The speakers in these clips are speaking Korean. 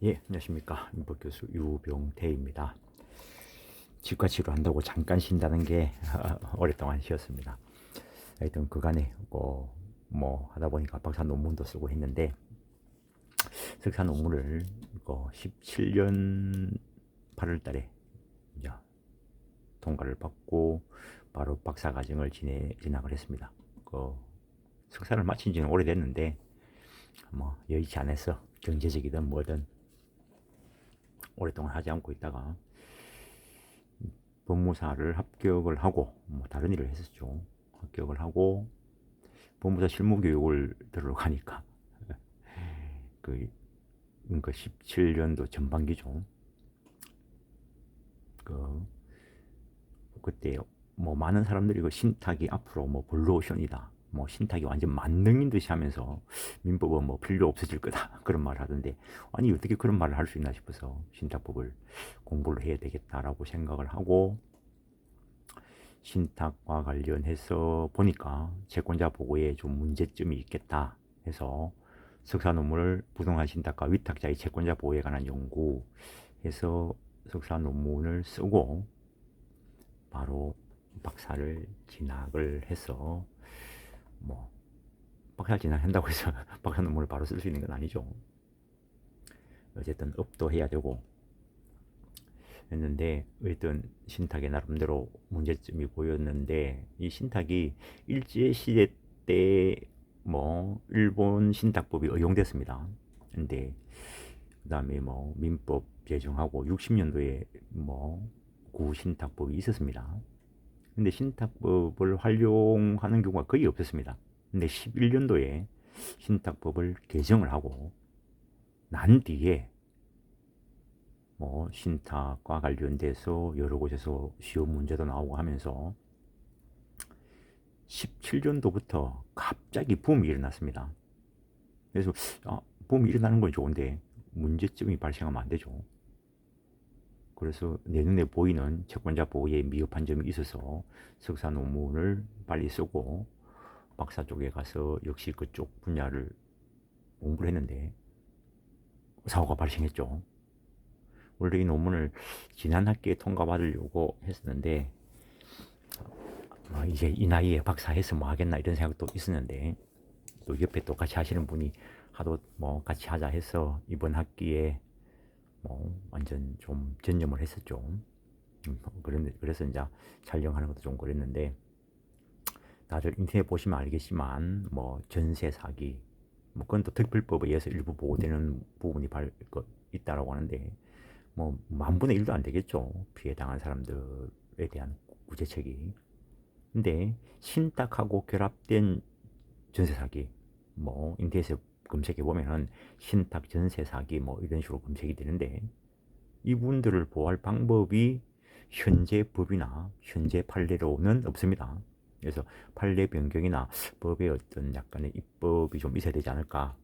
예, 안녕하십니까. 임법교수 유병태입니다. 치과 치료한다고 잠깐 쉰다는 게 오랫동안 쉬었습니다. 하여튼 그간에 뭐 하다 보니까 박사 논문도 쓰고 했는데 석사 논문을 17년 8월 달에 이제 통과를 받고 바로 박사 과정을 진학을 했습니다. 석사를 마친 지는 오래됐는데 뭐 여의치 않아서 경제적이든 뭐든 오랫동안 하지 않고 있다가 법무사를 합격을 하고 뭐 다른 일을 했었죠. 합격을 하고 법무사 실무 교육을 들어가니까 그 17년도 전반기죠. 그 그때 뭐 많은 사람들이 그 신탁이 앞으로 뭐 블루오션이다. 뭐 신탁이 완전 만능인 듯이 하면서 민법은 뭐 필요 없어질 거다. 그런 말을 하던데 아니 어떻게 그런 말을 할 수 있나 싶어서 신탁법을 공부를 해야 되겠다라고 생각을 하고 신탁과 관련해서 보니까 채권자 보고에 좀 문제점이 있겠다 해서 석사 논문을 부동산 신탁과 위탁자의 채권자 보호에 관한 연구 해서 석사 논문을 쓰고 바로 박사를 진학을 해서 뭐 박사 진학한다고 해서 박사 논문을 바로 쓸 수 있는 건 아니죠. 어쨌든 업도 해야 되고 했는데 어떤 신탁의 나름대로 문제점이 보였는데 이 신탁이 일제 시대 때 뭐 일본 신탁법이 의용됐습니다. 근데 그다음에 뭐 민법 제정하고 60년도에 뭐 구신탁법이 있었습니다. 근데 신탁법을 활용하는 경우가 거의 없었습니다. 근데 11년도에 신탁법을 개정을 하고 난 뒤에 뭐 신탁과 관련돼서 여러 곳에서 시험 문제도 나오고 하면서 17년도부터 갑자기 붐이 일어났습니다. 그래서 붐이 일어나는 건 좋은데 문제점이 발생하면 안 되죠. 그래서 내 눈에 보이는 채권자 보호에 미흡한 점이 있어서 석사 논문을 빨리 쓰고 박사 쪽에 가서 역시 그쪽 분야를 공부를 했는데 사고가 발생했죠. 원래 이 논문을 지난 학기에 통과받으려고 했었는데 이제 이 나이에 박사해서 뭐 하겠나 이런 생각도 있었는데 또 옆에 또 같이 하시는 분이 하도 뭐 같이 하자 해서 이번 학기에 뭐 완전 좀 전념을 했었죠. 그래서 이제 촬영하는 것도 좀 그랬는데 다들 인터넷 보시면 알겠지만 뭐 전세 사기 뭐 그건 또 특별법에 의해서 일부 보호되는 부분이 있다라고 하는데 뭐 만분의 1도 안 되겠죠. 피해 당한 사람들에 대한 구제책이. 근데 신탁하고 결합된 전세 사기 뭐 인터넷에 검색해 보면은 신탁 전세 사기 뭐 이런 식으로 검색이 되는데 이분들을 보호할 방법이 현재 법이나 현재 판례로는 없습니다. 그래서 판례 변경이나 법의 어떤 약간의 입법이 좀 있어야 되지 않을까.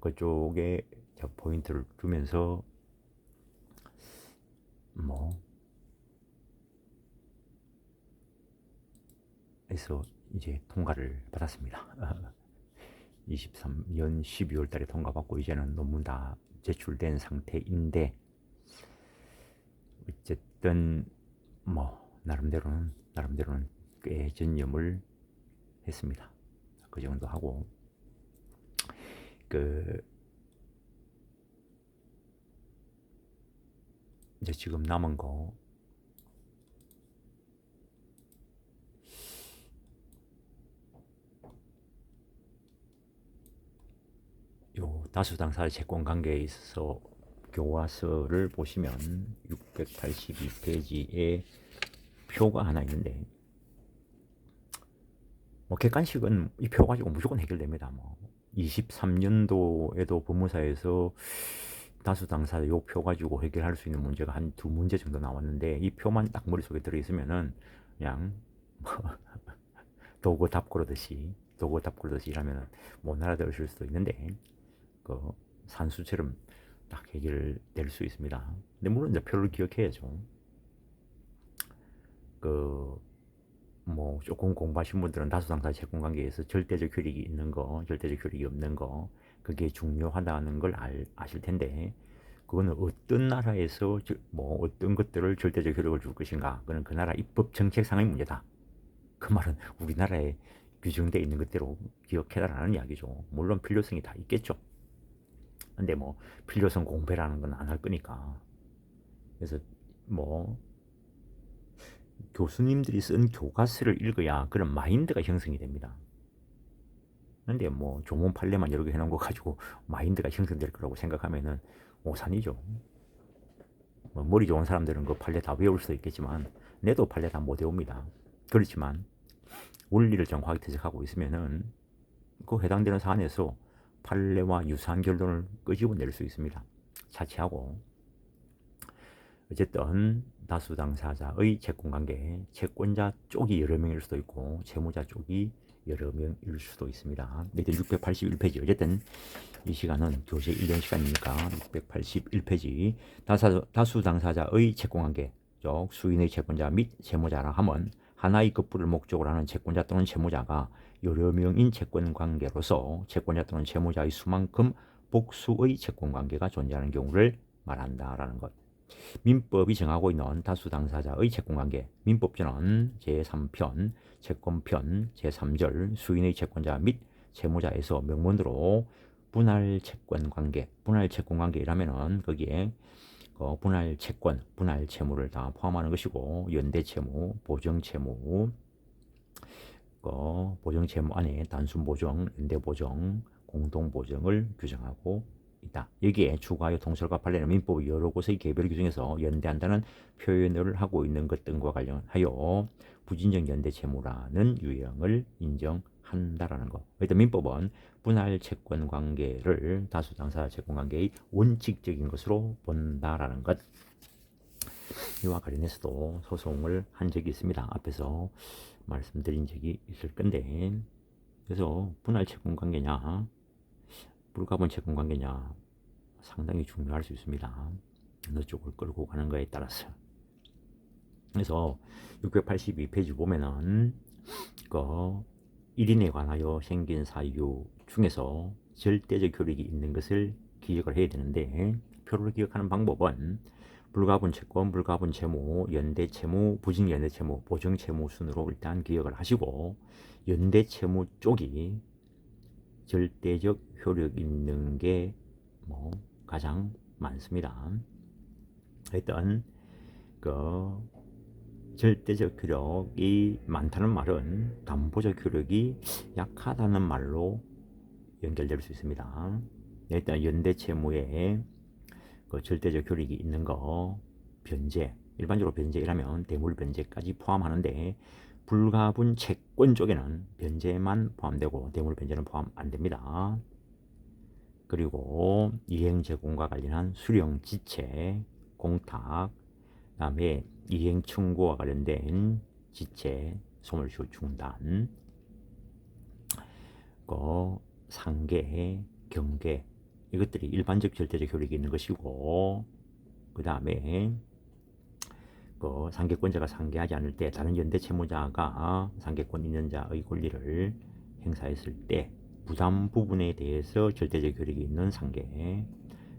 그쪽에 포인트를 두면서 뭐 해서 이제 통과를 받았습니다. 23년 12월 달에 통과받고 이제는 논문 다 제출된 상태인데 어쨌든 뭐 나름대로는 꽤 전념을 했습니다. 그 정도 하고 그 이제 지금 남은 거 요 다수당사 채권 관계에 있어서 교과서를 보시면 682페이지에 표가 하나 있는데 뭐 객관식은 이 표 가지고 무조건 해결됩니다. 뭐 23년도에도 법무사에서 다수당사 요 표 가지고 해결할 수 있는 문제가 한 두 문제 정도 나왔는데 이 표만 딱 머릿속에 들어있으면은 그냥 도구 답 고르듯이 일하면 못 알아들으실 수도 있는데 그 산수처럼 딱 해결될 수 있습니다. 근데 물론 이제 표를 기억해야죠. 조금 공부하신 분들은 다수당사 채권 관계에서 절대적 효력이 있는 거, 절대적 효력이 없는 거, 그게 중요하다는 걸 아실 텐데, 그거는 어떤 나라에서 뭐 어떤 것들을 절대적 효력을 줄 것인가, 그는 그 나라 입법 정책상의 문제다. 그 말은 우리나라에 규정되어 있는 것대로 기억해달라는 이야기죠. 물론 필요성이 다 있겠죠. 근데 뭐 필요성 공배라는 건 안 할 거니까. 그래서 뭐 교수님들이 쓴 교과서를 읽어야 그런 마인드가 형성이 됩니다. 근데 뭐 조문 판례만 여러 개 해놓은 거 가지고 마인드가 형성될 거라고 생각하면은 오산이죠. 뭐 머리 좋은 사람들은 그 판례 다 외울 수도 있겠지만 내도 판례 다 못 외웁니다. 그렇지만 원리를 정확하게 퇴적하고 있으면은 그 해당되는 사안에서 판례와 유사한 결론을 끄집어낼 수 있습니다. 자치하고. 어쨌든 다수 당사자의 채권관계, 채권자 쪽이 여러 명일 수도 있고 채무자 쪽이 여러 명일 수도 있습니다. 이제 681페이지. 어쨌든 이 시간은 교재 1년 시간이니까 681페이지. 다수 당사자의 채권관계, 즉 수인의 채권자 및 채무자라 하면 하나의 급부를 목적으로 하는 채권자 또는 채무자가 여러 명인 채권관계로서 채권자 또는 채무자의 수만큼 복수의 채권관계가 존재하는 경우를 말한다라는 것. 민법이 정하고 있는 다수 당사자의 채권관계, 민법전은 제3편 채권편 제3절 수인의 채권자 및 채무자에서 명문으로 분할 채권관계, 분할 채권관계라면은 거기에 분할 채권, 분할 채무를 다 포함하는 것이고 연대 채무, 보정 채무, 보정 채무 안에 단순 보정, 연대 보정, 공동 보정을 규정하고 있다. 여기에 추가하여 동설과 판례는 민법 여러 곳의 개별 규정에서 연대한다는 표현을 하고 있는 것 등과 관련하여 부진정 연대 채무라는 유형을 인정한다라는 것. 일단 민법은 분할 채권 관계를 다수 당사자 채권 관계의 원칙적인 것으로 본다라는 것. 이와 관련해서도 소송을 한 적이 있습니다. 앞에서 말씀드린 적이 있을 건데, 그래서 분할 채권 관계냐 불가분 채권 관계냐 상당히 중요할 수 있습니다. 어느 쪽을 끌고 가는 거에 따라서. 그래서 682페이지 보면은 그 1인에 관하여 생긴 사유 중에서 절대적 효력이 있는 것을 기억을 해야 되는데, 표를 기억하는 방법은 불가분 채권, 불가분 채무, 연대 채무, 부진 연대 채무, 보정 채무 순으로 일단 기억을 하시고, 연대 채무 쪽이 절대적 효력 있는 게 뭐 가장 많습니다. 일단 그 절대적 효력이 많다는 말은 담보적 효력이 약하다는 말로 연결될 수 있습니다. 일단 연대 채무에 그 절대적 효력이 있는 거 변제, 일반적으로 변제라면 대물 변제까지 포함하는데 불가분 채권 쪽에는 변제만 포함되고 대물 변제는 포함 안 됩니다. 그리고 이행 제공과 관련한 수령 지체, 공탁, 그다음에 이행 청구와 관련된 지체, 소멸시효 중단, 상계, 경계, 이것들이 일반적 절대적 효력이 있는 것이고, 그 다음에 상계권자가 상계하지 않을 때 다른 연대 채무자가 상계권 있는 자의 권리를 행사했을 때 부담 부분에 대해서 절대적 효력이 있는 상계,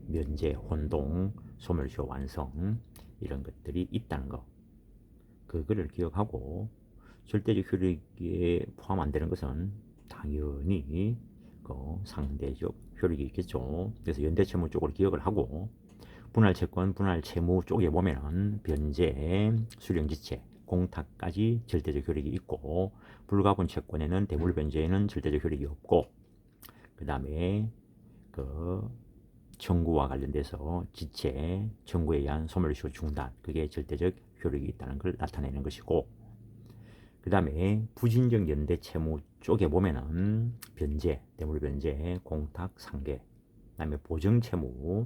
면제, 혼동, 소멸시효 완성, 이런 것들이 있다는 거. 그거를 기억하고, 절대적 효력에 포함 안 되는 것은 당연히 상대적 효력이 있겠죠. 그래서 연대채무 쪽으로 기억을 하고, 분할채권, 분할채무 쪽에 보면은 변제, 수령지체, 공탁까지 절대적 효력이 있고, 불가분 채권에는 대물 변제에는 절대적 효력이 없고, 그 다음에 청구와 관련돼서 지체, 청구에 의한 소멸시효 중단, 그게 절대적 효력이 있다는 걸 나타내는 것이고, 그 다음에 부진적 연대 채무 쪽에 보면은 변제, 대물 변제, 공탁, 상계, 그 다음에 보정 채무,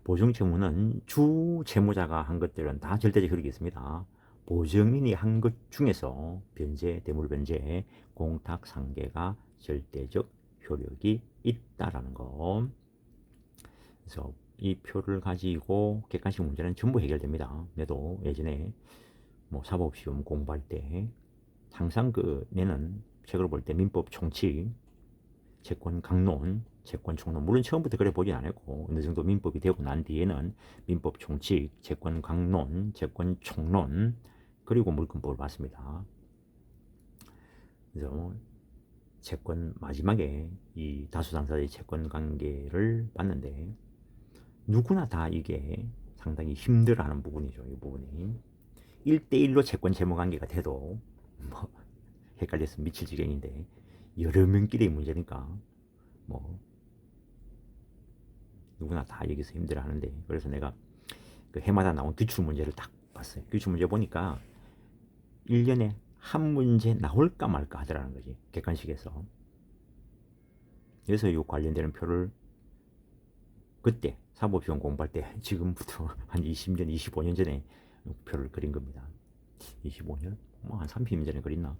보정 채무는 주 채무자가 한 것들은 다 절대적 효력이 있습니다. 보정인이 한 것 중에서 변제, 대물 변제, 공탁, 상계가 절대적 효력이 있다라는 거. 그래서 이 표를 가지고 객관식 문제는 전부 해결됩니다. 내도 예전에 뭐 사법시험 공부할 때 항상 내는 책으로 볼 때 민법 총칙, 채권 강론, 채권 총론. 물론 처음부터 그래 보진 않았고 어느 정도 민법이 되고 난 뒤에는 민법 총칙, 채권 강론, 채권 총론 그리고 물권법을 봤습니다. 그래서 채권 마지막에 이 다수 당사자의 채권 관계를 봤는데 누구나 다 이게 상당히 힘들어하는 부분이죠. 이 부분이 1대1로 채권 채무 관계가 돼도 뭐 헷갈려서 미칠 지경인데 여러 명끼리의 문제니까 뭐 누구나 다 여기서 힘들어하는데 그래서 내가 그 해마다 나온 기출 문제를 딱 봤어요. 기출 문제 보니까 1년에 한 문제 나올까 말까 하더라는 거지. 객관식에서. 그래서 이 관련되는 표를 그때 사법시험 공부할 때 지금부터 한 20년, 25년 전에 표를 그린 겁니다. 25년? 뭐 한 30년 전에 그렸나?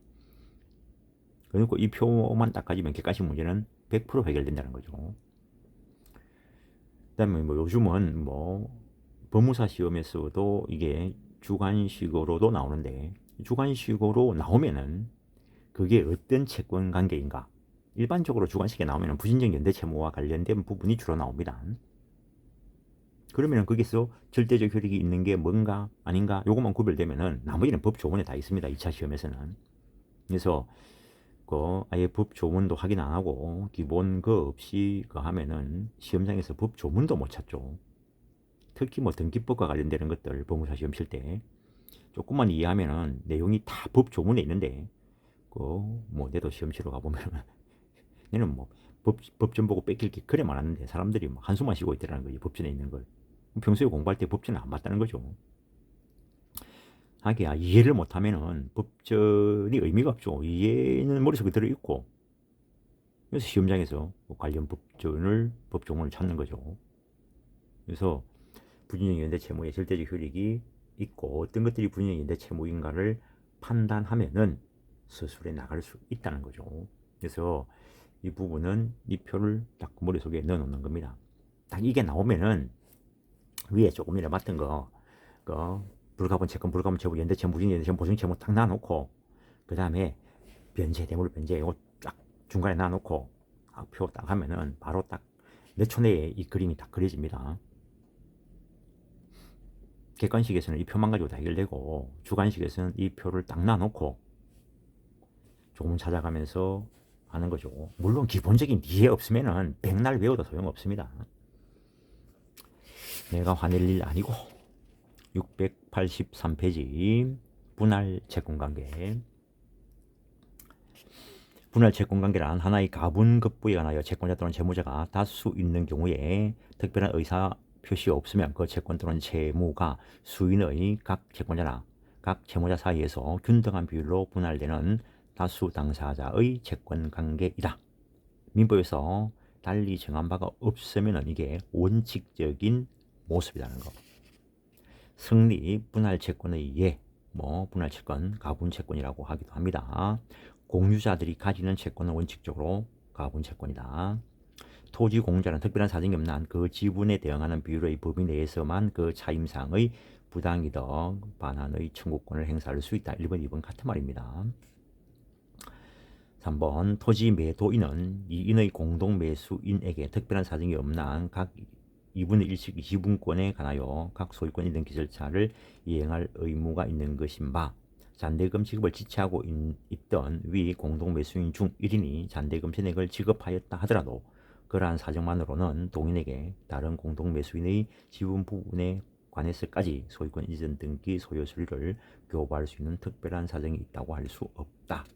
그리고 이 표만 딱 가지면 객관식 문제는 100% 해결된다는 거죠. 그다음에 뭐 요즘은 뭐 법무사 시험에서도 이게 주관식으로도 나오는데 주관식으로 나오면은 그게 어떤 채권 관계인가? 일반적으로 주관식에 나오면 부진적 연대 채무와 관련된 부분이 주로 나옵니다. 그러면 거기서 절대적 효력이 있는 게 뭔가 아닌가 요것만 구별되면은 나머지는 법 조문에 다 있습니다. 2차 시험에서는. 그래서 그 아예 법 조문도 확인 안 하고 기본 그 없이 그 하면은 시험장에서 법 조문도 못 찾죠. 특히 뭐 등기법과 관련되는 것들 법무사 시험 칠 때 조금만 이해하면은 내용이 다 법 조문에 있는데 그 뭐 내도 시험 치러 가보면은 얘는 뭐 법전 보고 뺏길 게 그래 많았는데 사람들이 뭐 한숨만 쉬고 있더라는 거지. 법전에 있는 걸 평소에 공부할 때 법전을 안 봤다는 거죠. 하기야 이해를 못하면은 법전이 의미가 없죠. 이해는 머릿속에 들어있고 그래서 시험장에서 관련 법조문을 찾는 거죠. 그래서 부진적 연대 채무의 절대적 효력이 있고 어떤 것들이 부진적 연대 채무인가를 판단하면은 서술에 나갈 수 있다는 거죠. 그래서 이 부분은 이 표를 딱 머릿속에 넣어놓는 겁니다. 딱 이게 나오면은 위에 조금 전에 봤던 거, 그 불가분 채권, 불가분 채무, 연대 채무, 부진 연대 채무, 보증 채무 딱 놔놓고 그 다음에 변제, 대물 변제 이거 딱 중간에 놔놓고 표 딱 하면은 바로 딱 몇 초 내에 이 그림이 딱 그려집니다. 객관식에서는 이 표만 가지고 다 해결되고 주관식에서는 이 표를 딱 놔놓고 조금 찾아가면서 하는 거죠. 물론 기본적인 이해 없으면은 백날 외워도 소용없습니다. 내가 화낼 일 아니고 683페이지 분할 채권관계. 분할 채권관계란 하나의 가분급부에 관하여 채권자 또는 채무자가 다수 있는 경우에 특별한 의사 표시 없으면 그 채권 또는 채무가 수인의 각 채권자나 각 채무자 사이에서 균등한 비율로 분할되는 다수 당사자의 채권관계이다. 민법에서 달리 정한 바가 없으면 이게 원칙적인 모습이라는 거. 승리 분할 채권의 예, 뭐 분할 채권, 가분 채권이라고 하기도 합니다. 공유자들이 가지는 채권은 원칙적으로 가분 채권이다. 토지 공유자는 특별한 사정이 없는 한 그 지분에 대응하는 비율의 범위 내에서만 그 차임상의 부당이득 반환의 청구권을 행사할 수 있다. 1번, 2번 같은 말입니다. 3번 토지 매도인은 이인의 공동 매수인에게 특별한 사정이 없는 한 각 2분의 1씩 2분권에 관하여 각 소유권 이등기 절차를 이행할 의무가 있는 것인 바 잔대금 지급을 지체하고 있던 위 공동 매수인 중 1인이 잔대금 전액을 지급하였다 하더라도 그러한 사정만으로는 동인에게 다른 공동 매수인의 지분 부분에 관해서까지 소유권 이전 등기 소요 수리를 교부할 수 있는 특별한 사정이 있다고 할 수 없다.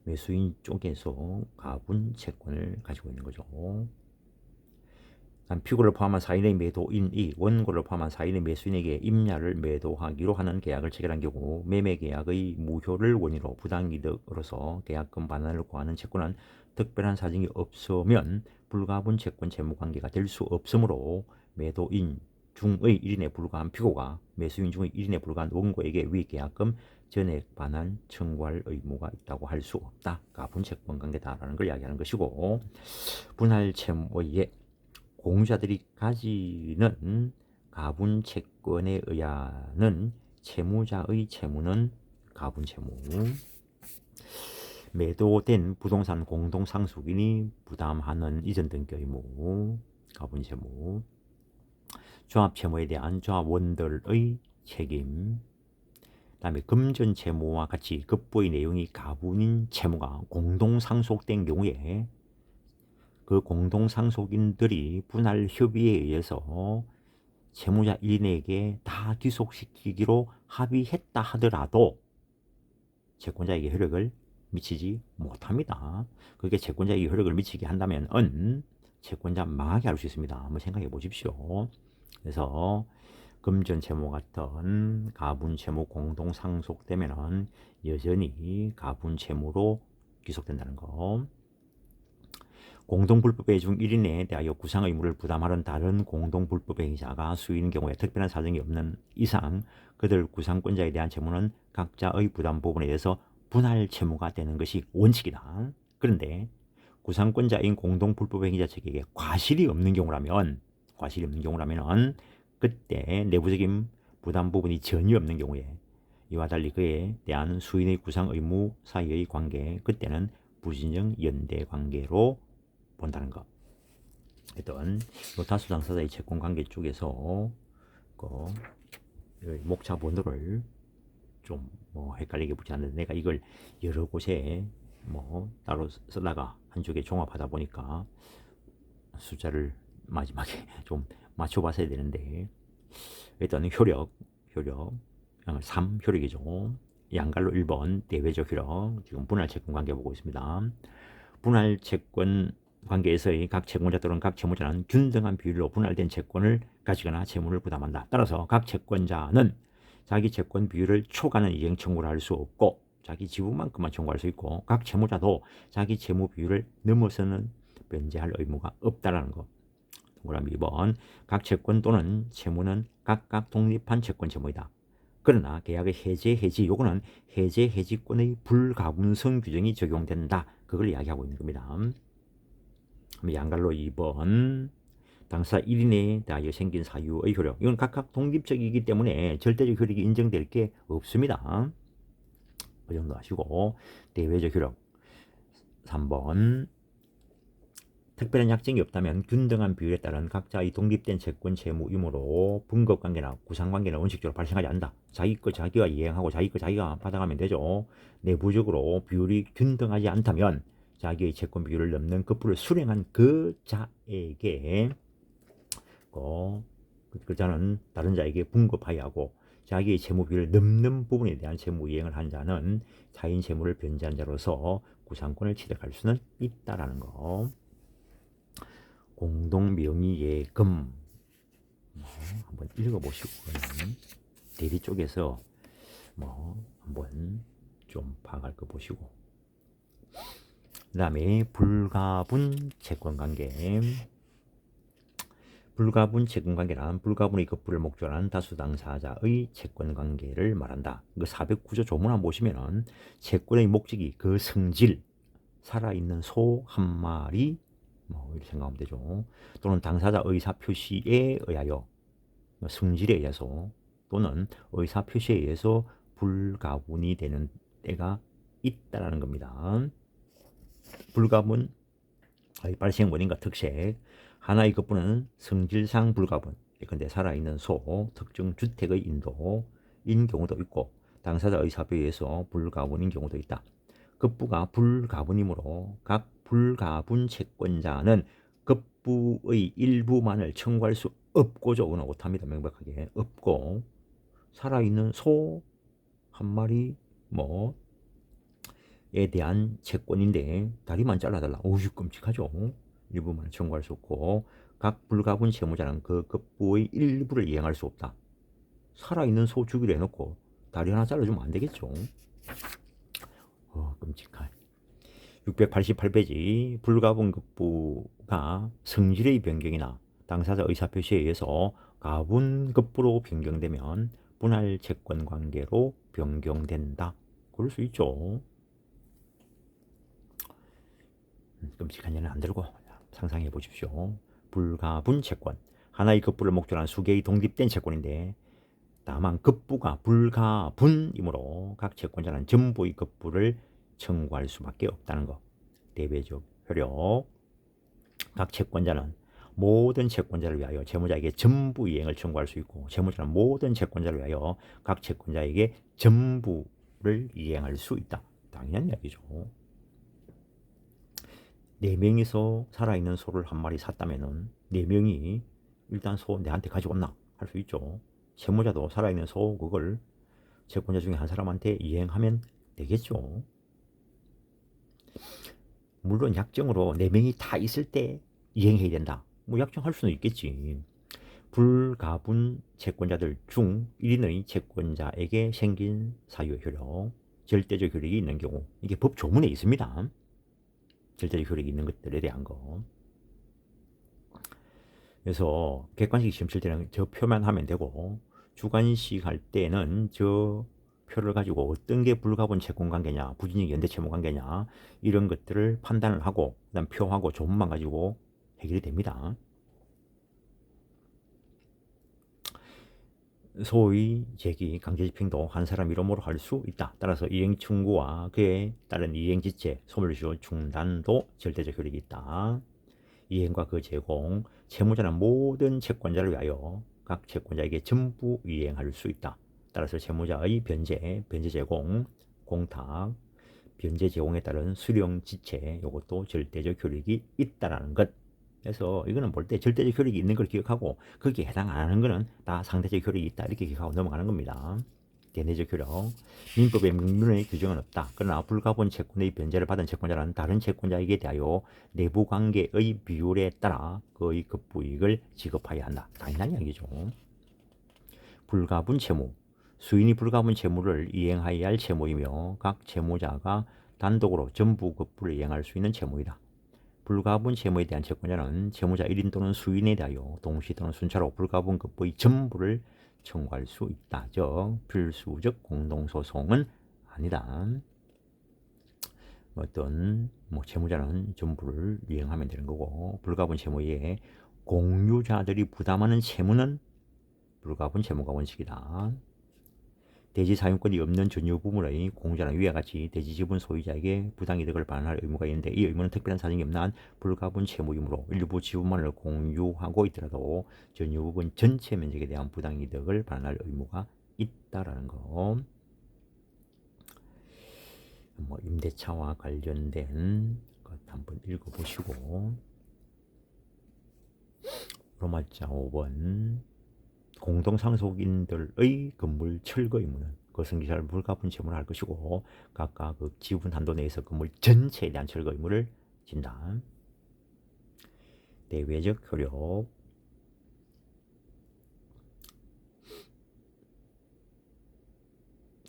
매수인 쪽에서 가분 채권을 가지고 있는 거죠. 피고를 포함한 4인의 매도인이 원고를 포함한 4인의 매수인에게 임야를 매도하기로 하는 계약을 체결한 경우 매매계약의 무효를 원인으로 부당이득으로서 계약금 반환을 구하는 채권은 특별한 사정이 없으면 불가분 채권 채무관계가 될 수 없으므로 매도인 중의 1인에 불과한 피고가 매수인 중의 1인에 불과한 원고에게 위 계약금 전액 반환 청구할 의무가 있다고 할 수 없다. 가분 채권 관계다라는 걸 이야기하는 것이고 분할 채무의 공유자들이 가지는 가분 채권에 의하는 채무자의 채무는 가분 채무. 매도된 부동산 공동상속인이 부담하는 이전 등기 의무, 가분 채무, 조합 채무에 대한 조합원들의 책임, 그다음에 금전 채무와 같이 급부의 내용이 가분인 채무가 공동상속된 경우에 그 공동상속인들이 분할 협의에 의해서 채무자 1인에게 다 귀속시키기로 합의했다 하더라도 채권자에게 효력을 미치지 못합니다. 그게 채권자에게 효력을 미치게 한다면 채권자 망하게 할 수 있습니다. 한번 생각해 보십시오. 그래서 금전 채무 같은 가분 채무 공동 상속되면은 여전히 가분 채무로 귀속된다는 거. 공동불법의 중 1인에 대하여 구상 의무를 부담하는 다른 공동불법의 행위자가 수인인 경우에 특별한 사정이 없는 이상 그들 구상권자에 대한 채무는 각자의 부담 부분에 대해서 분할 채무가 되는 것이 원칙이다. 그런데 구상권자인 공동불법의 행위자 측에게 과실이 없는 경우라면 그때 내부적인 부담 부분이 전혀 없는 경우에 이와 달리 그에 대한 수인의 구상 의무 사이의 관계, 그때는 부진정 연대 관계로 본다는 것. 일단 다수 당사자의 채권 관계 쪽에서 그 목차 번호를 좀 헷갈리게 붙지 않는데 내가 이걸 여러 곳에 따로 쓰다가 한쪽에 종합하다 보니까 숫자를 마지막에 좀 맞춰봤어야 되는데 일단 효력 3 효력이죠. 양갈로 1번 대외적 효력. 지금 분할 채권 관계 보고 있습니다. 분할 채권 관계에서의 각 채권자 또는 각 채무자는 균등한 비율로 분할된 채권을 가지거나 채무를 부담한다. 따라서 각 채권자는 자기 채권 비율을 초과하는 이행 청구를 할 수 없고 자기 지분만큼만 청구할 수 있고 각 채무자도 자기 채무 비율을 넘어서는 변제할 의무가 없다라는 거. 동그라미 2번 각 채권 또는 채무는 각각 독립한 채권 채무이다. 그러나 계약의 해지 요거는 해지권의 불가분성 규정이 적용된다. 그걸 이야기하고 있는 겁니다. 양갈로 2번 당사 1인에 대하여 생긴 사유의 효력. 이건 각각 독립적이기 때문에 절대적 효력이 인정될 게 없습니다. 그 정도 하시고 대외적 효력 3번 특별한 약정이 없다면 균등한 비율에 따른 각자의 독립된 채권 채무 유무로 분급관계나 구상관계는 원칙적으로 발생하지 않는다. 자기 거 자기가 이행하고 자기 거 자기가 받아가면 되죠. 내부적으로 비율이 균등하지 않다면 자기의 채권 비율을 넘는 급부를 수령한 그 자에게 그 자는 다른 자에게 분급하여야 하고 자기의 채무 비율을 넘는 부분에 대한 채무 이행을 한 자는 자인 채무를 변제한 자로서 구상권을 취득할 수는 있다라는 거. 공동명의예금 한번 읽어보시고 대리 쪽에서 한번 좀 파악할 거 보시고 그 다음에 불가분 채권관계. 불가분 채권관계란 불가분의 급부를 목적으로 하는 다수 당사자의 채권관계를 말한다. 그 409조 조문안 보시면은 채권의 목적이 그 성질, 살아있는 소 한 마리 이렇게 생각하면 되죠. 또는 당사자 의사표시에 의하여 성질에 의해서 또는 의사표시에 의해서 불가분이 되는 때가 있다라는 겁니다. 불가분의 발생 원인과 특색. 하나의 급부는 성질상 불가분, 예컨대 살아있는 소, 특정 주택의 인도인 경우도 있고 당사자 의사표에 의해서 불가분인 경우도 있다. 급부가 불가분이므로 각 불가분 채권자는 급부의 일부만을 청구할 수 없고죠. 그건 못합니다. 명백하게 없고 살아있는 소 한 마리 에 대한 채권인데 다리만 잘라달라. 오유 끔찍하죠. 일부만을 청구할 수 없고 각 불가분 채무자는 그 급부의 일부를 이행할 수 없다. 살아있는 소 주기로 해놓고 다리 하나 잘라주면 안 되겠죠. 끔찍한. 688페이지 불가분 급부가 성질의 변경이나 당사자 의사표시에 의해서 가분급부로 변경되면 분할 채권 관계로 변경된다. 그럴 수 있죠. 끔찍한 예는 안 들고 상상해 보십시오. 불가분 채권. 하나의 급부를 목적으로 한 수개의 독립된 채권인데 다만 급부가 불가분이므로 각 채권자는 전부의 급부를 청구할 수밖에 없다는 거. 대외적 효력. 각 채권자는 모든 채권자를 위하여 채무자에게 전부 이행을 청구할 수 있고, 채무자는 모든 채권자를 위하여 각 채권자에게 전부를 이행할 수 있다. 당연한 이야기죠. 4명이서 살아있는 소를 한 마리 샀다면은 4명이 일단 소 내한테 가져왔나 할 수 있죠. 채무자도 살아있는 소 그걸 채권자 중에 한 사람한테 이행하면 되겠죠. 물론 약정으로 4명이 다 있을 때 이행해야 된다. 뭐 약정할 수는 있겠지. 불가분 채권자들 중 1인의 채권자에게 생긴 사유의 효력, 절대적 효력이 있는 경우, 이게 법 조문에 있습니다. 절대적 효력이 있는 것들에 대한 거. 그래서 객관식 시험 칠 때는 저 표만 하면 되고, 주관식 할 때는 저 표를 가지고 어떤 게 불가분 채권 관계냐, 부진익 연대 채무 관계냐, 이런 것들을 판단을 하고, 그다음 표하고 조문만 가지고 해결이 됩니다. 소위 제기, 강제집행도 한 사람 이름으로 할 수 있다. 따라서 이행 청구와 그에 따른 이행 지체, 소멸시효 중단도 절대적 효력이 있다. 이행과 그 제공, 채무자는 모든 채권자를 위하여 각 채권자에게 전부 이행할 수 있다. 따라서 채무자의 변제, 변제 제공, 공탁, 변제 제공에 따른 수령 지체, 이것도 절대적 효력이 있다라는 것. 그래서 이거는 볼 때 절대적 효력이 있는 걸 기억하고 거기에 해당 안 하는 거는 다 상대적 효력이 있다 이렇게 기억하고 넘어가는 겁니다. 대내적 효력. 민법에明문의 규정은 없다. 그러나 불가분 채권의 변제를 받은 채권자는 다른 채권자에게 대하여 내부관계의 비율에 따라 그의 급부이익을 지급하여야 한다. 당연한 이야기죠. 불가분 채무. 수인이 불가분 채무를 이행하여야 할 채무이며 각 채무자가 단독으로 전부 급부를 이행할 수 있는 채무이다. 불가분 채무에 대한 채권자는 채무자 1인 또는 수인에 대하여 동시 또는 순차로 불가분 급부의 전부를 청구할 수 있다. 즉 필수적 공동소송은 아니다. 어떤 채무자는 전부를 이행하면 되는 거고, 불가분 채무에 공유자들이 부담하는 채무는 불가분 채무가 원칙이다. 대지 사용권이 없는 전유 부분의 공유자는 위와 같이 대지 지분 소유자에게 부당이득을 반환할 의무가 있는데, 이 의무는 특별한 사정이 없는 한 불가분 채무이므로 일부 지분만을 공유하고 있더라도 전유 부분 전체 면적에 대한 부당이득을 반환할 의무가 있다라는 거. 임대차와 관련된 것 한번 읽어보시고, 로마자 5번 공동상속인들의 건물 철거 의무는 거승기사를 불가분 채무를 할 것이고, 각각 그 지분 한도 내에서 건물 전체에 대한 철거 의무를 진다. 대외적 효력.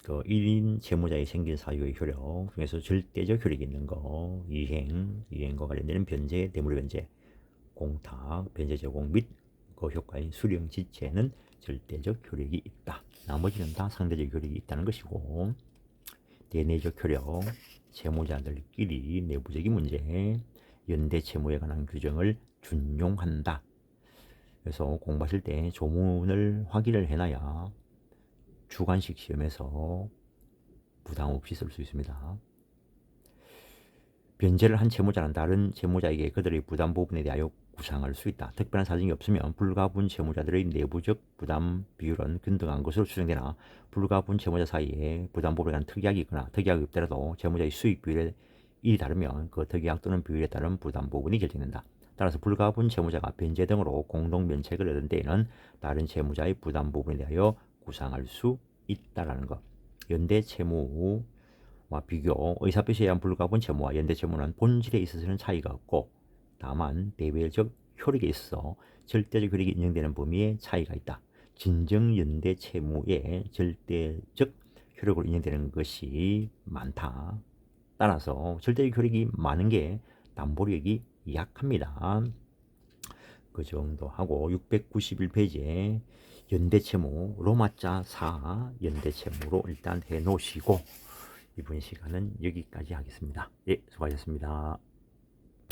그 1인 채무자에 생긴 사유의 효력 중에서 절대적 효력이 있는 거, 이행과 관련되는 변제, 대물 변제, 공탁, 변제 제공 및 그 효과인 수령 지체는 절대적 효력이 있다. 나머지는 다 상대적 효력이 있다는 것이고, 대내적 효력, 채무자들끼리 내부적인 문제, 연대 채무에 관한 규정을 준용한다. 그래서 공부하실 때 조문을 확인을 해놔야 주관식 시험에서 부담 없이 쓸 수 있습니다. 변제를 한 채무자는 다른 채무자에게 그들의 부담 부분에 대하여 구상할 수 있다. 특별한 사정이 없으면 불가분 채무자들의 내부적 부담 비율은 균등한 것으로 추정되나, 불가분 채무자 사이에 부담 부분에 대한 특약이 있거나 특약이 없더라도 채무자의 수익 비율에 일이 다르면 그 특약 또는 비율에 따른 부담 부분이 결정된다. 따라서 불가분 채무자가 변제 등으로 공동 면책을 얻은 때에는 다른 채무자의 부담 부분에 대하여 구상할 수 있다라는 것. 연대 채무와 비교, 의사표시에 의한 불가분 채무와 연대 채무는 본질에 있어서는 차이가 없고, 다만 대외적 효력에 있어서 절대적 효력이 인정되는 범위에 차이가 있다. 진정 연대 채무에 절대적 효력으로 인정되는 것이 많다. 따라서 절대적 효력이 많은 게 담보력이 약합니다. 그 정도 하고 691페이지에 연대채무 로마자 4 연대채무로 일단 해 놓으시고, 이번 시간은 여기까지 하겠습니다. 예, 수고하셨습니다.